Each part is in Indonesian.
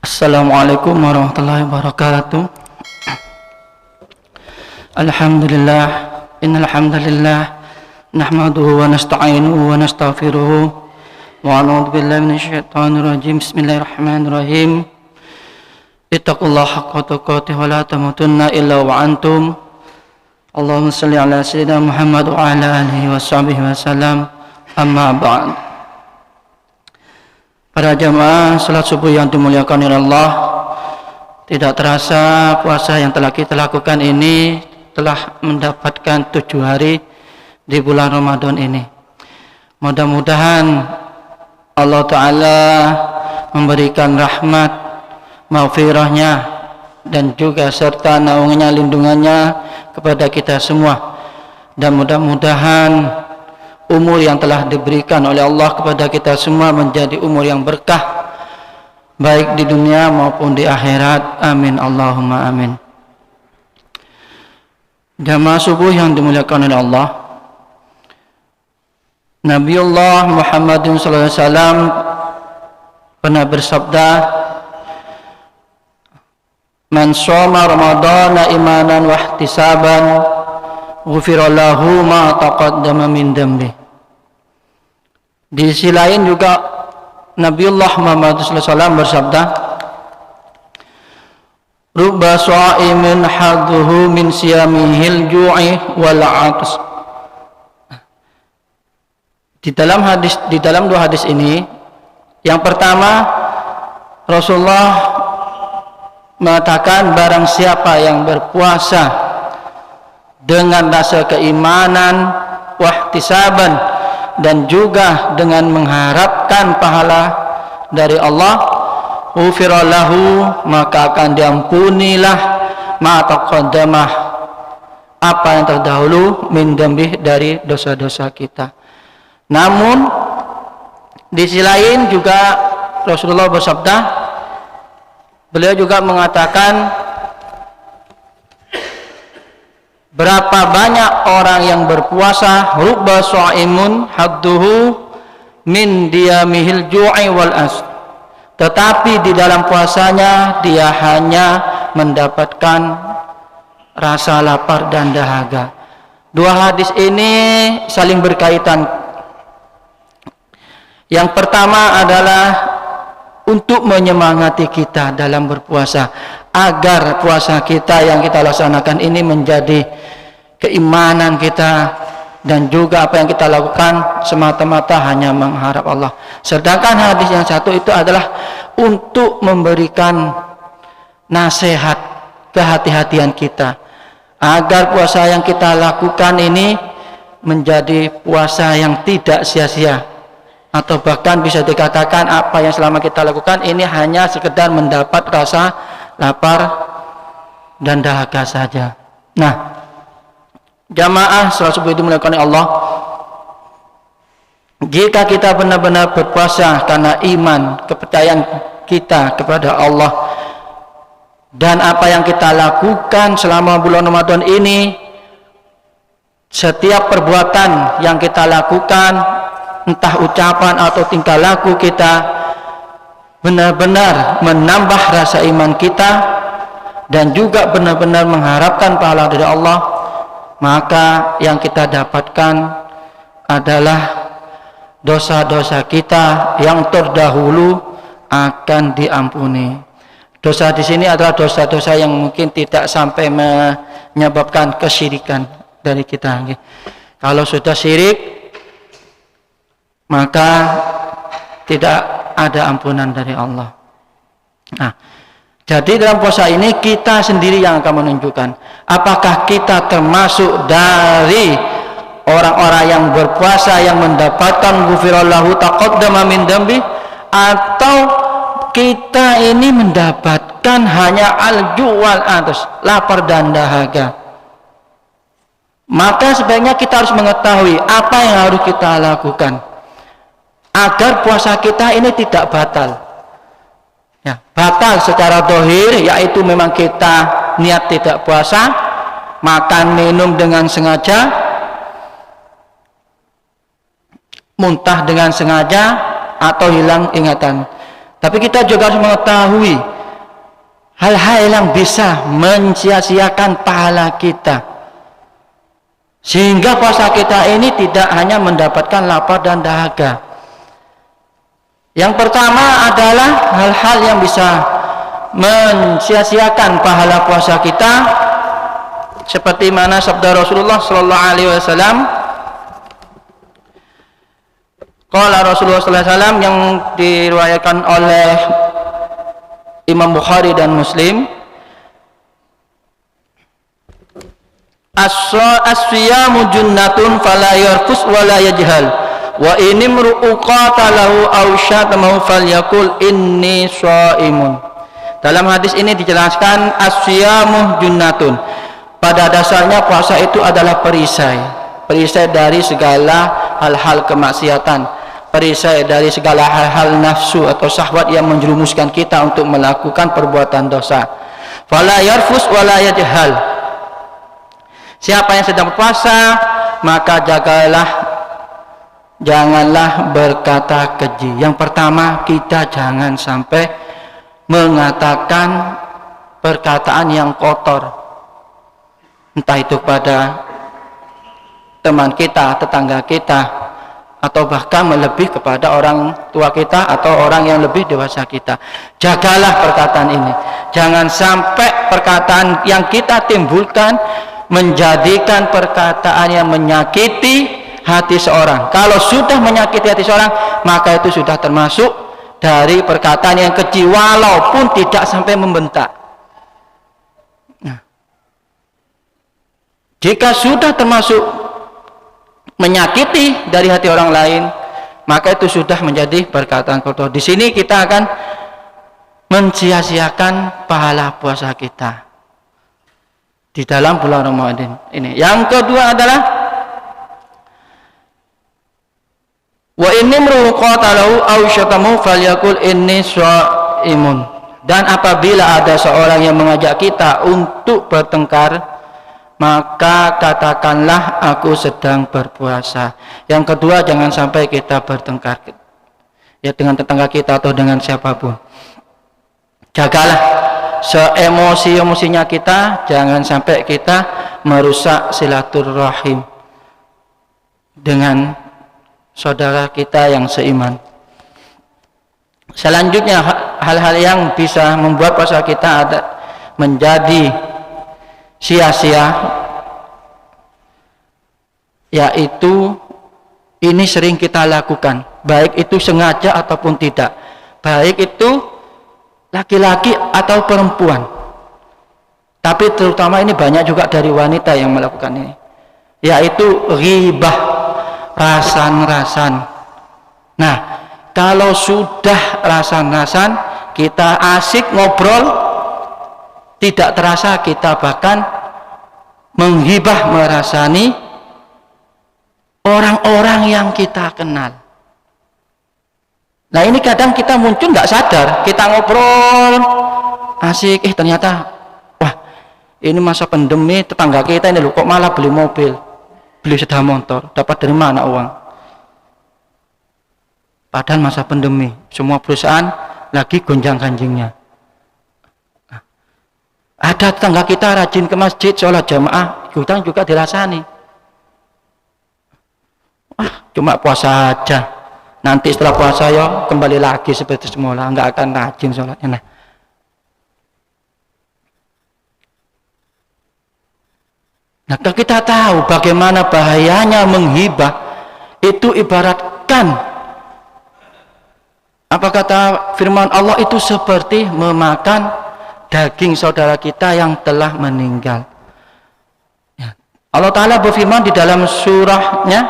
Assalamualaikum warahmatullahi wabarakatuh. Alhamdulillah, innal hamdalillah nahmaduhu wa nasta'inuhu wa nastaghfiruh wa a'udzu billahi minasyaitonir rajim. Bismillahirrahmanirrahim. Ittaqullaha haqqa tuqatih wa la tamutunna illa wa antum. Allahumma shalli ala sayyidina Muhammad wa ala alihi wa sahbihi wa salam. Amma ba'd. Para jamaah salat subuh yang dimuliakan oleh Allah, tidak terasa puasa yang telah kita lakukan ini telah mendapatkan 7 hari di bulan Ramadan ini. Mudah-mudahan Allah Ta'ala memberikan rahmat, maghfirahnya dan juga serta naungannya, lindungannya kepada kita semua. Dan mudah-mudahan umur yang telah diberikan oleh Allah kepada kita semua menjadi umur yang berkah, baik di dunia maupun di akhirat. Amin Allahumma amin. Jamaah subuh yang dimuliakan oleh Allah, Nabiullah Muhammadin SAW pernah bersabda, "Man shoma Ramadana imanan wa ihtisaban, ghufira lahu ma taqaddama min dambi." Di sisi lain juga Nabiullah Muhammad SAW bersabda, "Rubba sha'imin hadduhu min siyamihil ju'i wal 'atas." Di dalam 2 hadis ini, yang pertama Rasulullah mengatakan, barang siapa yang berpuasa dengan rasa keimanan, wahtisaban, dan juga dengan mengharapkan pahala dari Allah, ghufira lahu, maka akan diampunilah ma taqaddamah, apa yang terdahulu, min dzambih, dari dosa-dosa kita. Namun di sisi lain juga Rasulullah bersabda, beliau juga mengatakan, berapa banyak orang yang berpuasa, rubba sha'imun hadduhu min diyamihil ju'i wal as, tetapi di dalam puasanya dia hanya mendapatkan rasa lapar dan dahaga. 2 hadis ini saling berkaitan. Yang pertama adalah untuk menyemangati kita dalam berpuasa, agar puasa kita yang kita laksanakan ini menjadi keimanan kita, dan juga apa yang kita lakukan semata-mata hanya mengharap Allah. Sedangkan hadis yang satu itu adalah untuk memberikan nasihat, kehati-hatian kita, agar puasa yang kita lakukan ini menjadi puasa yang tidak sia-sia, atau bahkan bisa dikatakan apa yang selama kita lakukan ini hanya sekedar mendapat rasa lapar dan dahaga saja. Nah, jamaah salat subuh dimuliakan oleh Allah, jika kita benar-benar berpuasa karena iman, kepercayaan kita kepada Allah, dan apa yang kita lakukan selama bulan Ramadan ini, setiap perbuatan yang kita lakukan, entah ucapan atau tingkah laku kita, benar-benar menambah rasa iman kita dan juga benar-benar mengharapkan pahala dari Allah, maka yang kita dapatkan adalah dosa-dosa kita yang terdahulu akan diampuni. Dosa di sini adalah dosa-dosa yang mungkin tidak sampai menyebabkan kesyirikan dari kita. Kalau sudah syirik, maka tidak ada ampunan dari Allah. Nah, jadi dalam puasa ini kita sendiri yang akan menunjukkan apakah kita termasuk dari orang-orang yang berpuasa yang mendapatkan ghufirallahu taqaddama min dzambi, atau kita ini mendapatkan hanya al-ju' wal 'atas, lapar dan dahaga. Maka sebaiknya kita harus mengetahui apa yang harus kita lakukan agar puasa kita ini tidak batal. Ya, batal secara zahir, yaitu memang kita niat tidak puasa, makan minum dengan sengaja, muntah dengan sengaja, atau hilang ingatan. Tapi kita juga harus mengetahui hal-hal yang bisa mencia-siakan pahala kita, sehingga puasa kita ini tidak hanya mendapatkan lapar dan dahaga. Yang pertama adalah hal-hal yang bisa mencia-siakan pahala puasa kita, seperti mana sabda Rasulullah sallallahu alaihi wasallam. Qala Rasulullah sallallahu alaihi wasallam, yang diriwayatkan oleh Imam Bukhari dan Muslim, as-siyamu junnatun fala yarfus wala yajhal wa inimru qatalahu aw syatamahu falyakul inni shaimun. Dalam hadis ini dijelaskan as-siyamu junnatun, pada dasarnya puasa itu adalah perisai dari segala hal-hal kemaksiatan, perisai dari segala hal-hal nafsu atau syahwat yang menjerumuskan kita untuk melakukan perbuatan dosa. Fala yarfus wala yajhal. Siapa yang sedang berpuasa, maka janganlah berkata keji. Yang pertama, kita jangan sampai mengatakan perkataan yang kotor, entah itu pada teman kita, tetangga kita, atau bahkan melebih kepada orang tua kita atau orang yang lebih dewasa kita. Jagalah perkataan ini, jangan sampai perkataan yang kita timbulkan menjadikan perkataan yang menyakiti hati seorang. Kalau sudah menyakiti hati seorang, maka itu sudah termasuk dari perkataan yang keji, walaupun tidak sampai membentak. Nah, jika sudah termasuk menyakiti dari hati orang lain, maka itu sudah menjadi perkataan kotor. Di sini kita akan mencia-siakan pahala puasa kita di dalam bulan Ramadan ini. Yang kedua adalah wa inimru qatalahu aw syatamu falyakul inni shaimun. Dan apabila ada seorang yang mengajak kita untuk bertengkar, maka katakanlah aku sedang berpuasa. Yang kedua, jangan sampai kita bertengkar ya dengan tetangga kita atau dengan siapapun. Jagalah seemosi-emosinya kita, jangan sampai kita merusak silaturahim dengan saudara kita yang seiman. Selanjutnya, hal-hal yang bisa membuat puasa kita menjadi sia-sia, yaitu ini sering kita lakukan, baik itu sengaja ataupun tidak, baik itu laki-laki atau perempuan, tapi terutama ini banyak juga dari wanita yang melakukan ini, yaitu ghibah, rasan-rasan. Nah, kalau sudah rasan-rasan, kita asik ngobrol, tidak terasa kita bahkan menghibah, merasani orang-orang yang kita kenal. Nah, ini kadang kita muncul nggak sadar, kita ngobrol asik, ternyata wah, ini masa pandemi, tetangga kita ini loh kok malah beli mobil, beli sepeda motor, dapat dari mana uang? Padahal masa pandemi, semua perusahaan lagi gonjang-ganjingnya. Ada tetangga kita rajin ke masjid, sholat jamaah, ikutan juga dirasani. Wah, cuma puasa aja. Nanti setelah puasa ya kembali lagi seperti semula, nggak akan rajin sholatnya. Nah, kalau kita tahu bagaimana bahayanya menghibah, itu ibaratkan, apa kata firman Allah, itu seperti memakan daging saudara kita yang telah meninggal. Ya. Allah Ta'ala berfirman di dalam surahnya,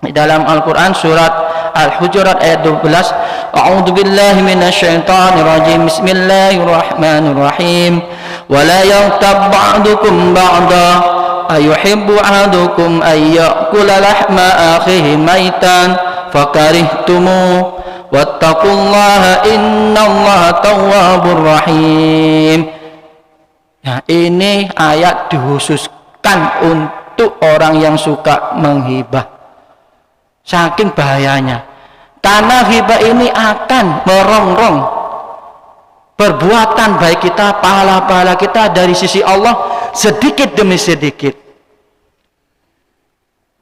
di dalam Al-Quran surat Al-Hujurat ayat 12, A'udzu billahi minasyaitonir rajim. Bismillahirrahmanirrahim. Wa la yaghtab ba'dukum ba'da ayuhibbu ahadukum ay ya'kula lahma akhihi maitan fakarihtumu wattaqullaha innallaha tawwabur rahim. Nah, ini ayat dikhususkan untuk orang yang suka menghibah. Saking bahayanya, karena hibah ini akan merongrong perbuatan baik kita, pahala-pahala kita dari sisi Allah sedikit demi sedikit.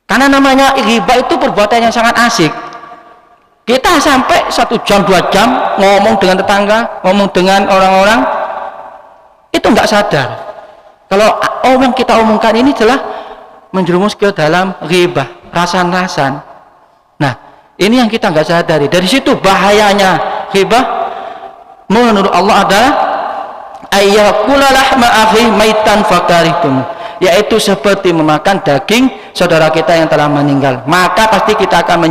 Karena namanya ghibah itu perbuatan yang sangat asik. Kita sampai 1 jam 2 jam ngomong dengan tetangga, ngomong dengan orang-orang, itu nggak sadar kalau yang kita omongkan ini telah menjerumus ke dalam ghibah, rasan-rasan. Nah, ini yang kita nggak sadari. Dari situ bahayanya ghibah menurut Allah adalah ayyakula lahma akhi maitan fakarihtum, yaitu seperti memakan daging saudara kita yang telah meninggal, maka pasti kita akan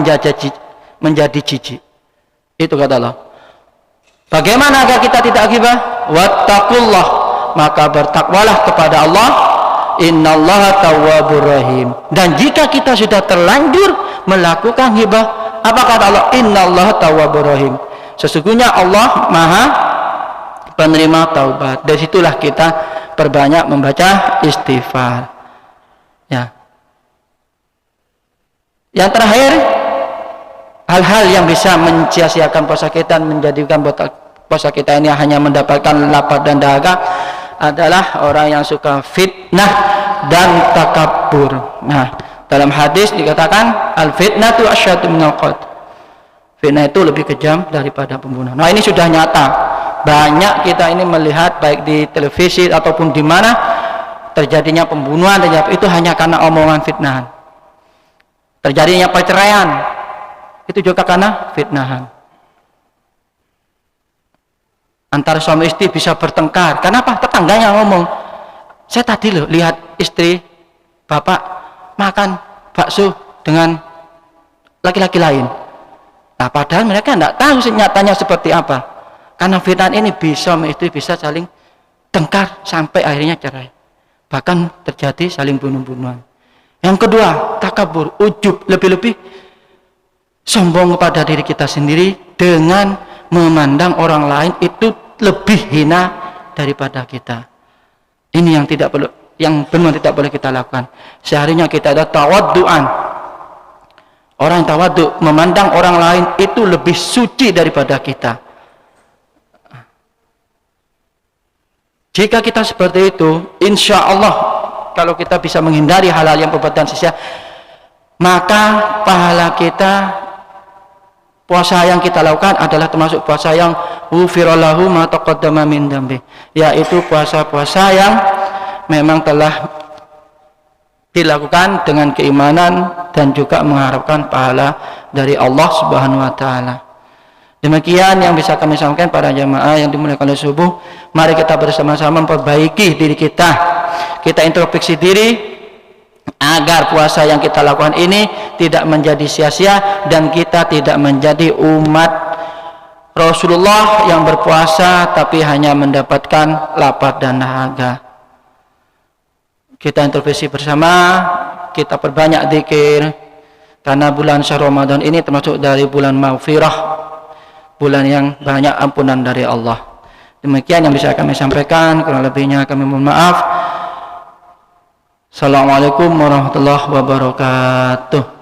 menjadi jijik. Itu kata Allah. Bagaimana agar kita tidak ghibah? Wattaqullah, maka bertakwalah kepada Allah. Innallaha tawwabur rahim. Dan jika kita sudah terlanjur melakukan ghibah, apa kata Allah? Innallaha tawwabur rahim. Sesungguhnya Allah Maha penerima taubat. Dari situlah kita perbanyak membaca istighfar. Ya. Yang terakhir, hal-hal yang bisa mencia-siakan puasa kita, menjadikan puasa kita ini hanya mendapatkan lapar dan dahaga, adalah orang yang suka fitnah dan takabur. Nah, dalam hadis dikatakan al-fitnatu asyaddu minal qatl. Fitnah itu lebih kejam daripada pembunuhan. Nah, ini sudah nyata. Banyak kita ini melihat baik di televisi ataupun di mana terjadinya pembunuhan, dan itu hanya karena omongan fitnahan. Terjadinya perceraian itu juga karena fitnahan. Antara suami istri bisa bertengkar. Kenapa? Tetangganya ngomong, saya tadi loh lihat istri bapak makan bakso dengan laki-laki lain. Nah, padahal mereka tidak tahu nyatanya seperti apa. Karena fitnah ini bisa istri bisa saling tengkar sampai akhirnya cerai. Bahkan terjadi saling bunuh-bunuhan. Yang kedua, takabur, ujub, lebih-lebih sombong kepada diri kita sendiri dengan memandang orang lain itu lebih hina daripada kita. Ini yang tidak perlu, yang benar tidak boleh kita lakukan. Seharusnya kita ada tawaddu'an. Orang yang tawaddu, memandang orang lain itu lebih suci daripada kita. Jika kita seperti itu, insya Allah kalau kita bisa menghindari hal-hal yang perbuatan sia-sia, maka pahala kita, puasa yang kita lakukan adalah termasuk puasa yang ghufirallahu ma taqaddama min dzambi, yaitu puasa-puasa yang memang telah dilakukan dengan keimanan dan juga mengharapkan pahala dari Allah Subhanahu wa taala. Demikian yang bisa kami sampaikan pada jamaah yang dimuliakan oleh subuh. Mari kita bersama-sama memperbaiki diri kita. Kita introspeksi diri agar puasa yang kita lakukan ini tidak menjadi sia-sia dan kita tidak menjadi umat Rasulullah yang berpuasa tapi hanya mendapatkan lapar dan dahaga. Kita introspeksi bersama, kita perbanyak zikir, karena bulan Syahr Ramadan ini termasuk dari bulan maghfirah, bulan yang banyak ampunan dari Allah. Demikian yang bisa kami sampaikan, kurang lebihnya kami mohon maaf. Assalamualaikum warahmatullahi wabarakatuh.